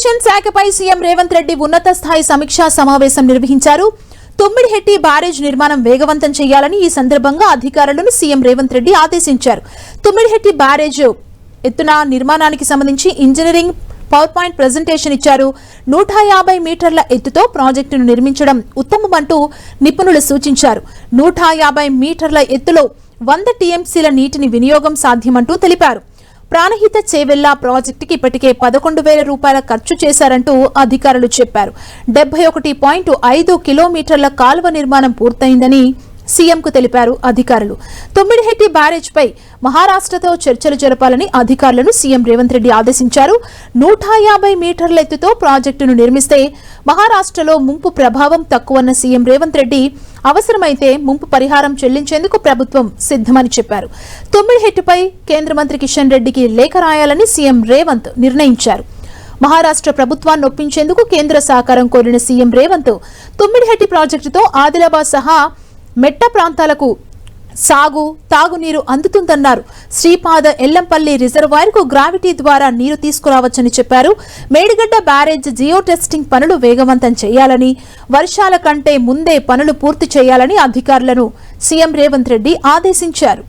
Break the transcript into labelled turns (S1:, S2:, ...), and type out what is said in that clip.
S1: Irrigation శాఖపై CM Revanth Reddy ఉన్నత స్థాయి సమీక్షా సమావేశం నిర్వహించారు. తుమ్మిడిహెట్టి బ్యారేజ్ నిర్మాణం వేగవంతం చేయాలని ఈ సందర్భంగా అధికారులను సీఎం రేవంత్ రెడ్డి ఆదేశించారు. తుమ్మిడిహెట్టి బ్యారేజ్ ఎత్తున నిర్మాణానికి సంబంధించి ఇంజనీరింగ్ పవర్ పాయింట్ ప్రెజెంటేషన్ ఇచ్చారు. 150 మీటర్ల ఎత్తుతో ప్రాజెక్టును నిర్మించడం ఉత్తమమంటూ నిపుణులు సూచించారు. 150 మీటర్ల ఎత్తులో 100 టీఎంసీల నీటిని వినియోగం సాధ్యమంటూ తెలిపారు. ప్రాణహిత చేవెళ్ల ప్రాజెక్టుకి ఇప్పటికే 11,000 రూపాయల ఖర్చు చేశారంటూ అధికారులు చెప్పారు. 71.5 కిలోమీటర్ల కాలువ నిర్మాణం పూర్తయిందని సీఎంకు తెలిపారు అధికారులు. తుమ్మిడిహెట్టి బ్యారేజ్ పై మహారాష్ట్రతో చర్చలు జరపాలని అధికారులను సీఎం రేవంత్ రెడ్డి ఆదేశించారు. 150 మీటర్ల ఎత్తుతో ప్రాజెక్టును నిర్మిస్తే మహారాష్ట్రలో ముంపు ప్రభావం తక్కువన్న సీఎం రేవంత్ రెడ్డి అవసరమైతే ముంపు పరిహారం చెల్లించేందుకు ప్రభుత్వం సిద్ధమని చెప్పారు. తుమ్మిడిహెట్టిపై కేంద్ర మంత్రి కిషన్ రెడ్డికి లేఖ రాయాలని సీఎం రేవంత్ నిర్ణయించారు. మహారాష్ట్ర ప్రభుత్వాన్ని ఒప్పించేందుకు కేంద్ర సహకారం కోరిన సీఎం రేవంత్ తుమ్మిడిహెట్టి ప్రాజెక్టుతో ఆదిలాబాద్ సహా మెట్ట ప్రాంతాలకు సాగు తాగునీరు అందుతుందన్నారు. శ్రీపాద ఎల్లంపల్లి రిజర్వాయర్కు గ్రావిటీ ద్వారా నీరు తీసుకురావచ్చని చెప్పారు. మేడిగడ్డ బ్యారేజ్ జియో టెస్టింగ్ పనులు వేగవంతం చేయాలని, వర్షాల కంటే ముందే పనులు పూర్తి చేయాలని అధికారులను సీఎం రేవంత్ రెడ్డి ఆదేశించారు.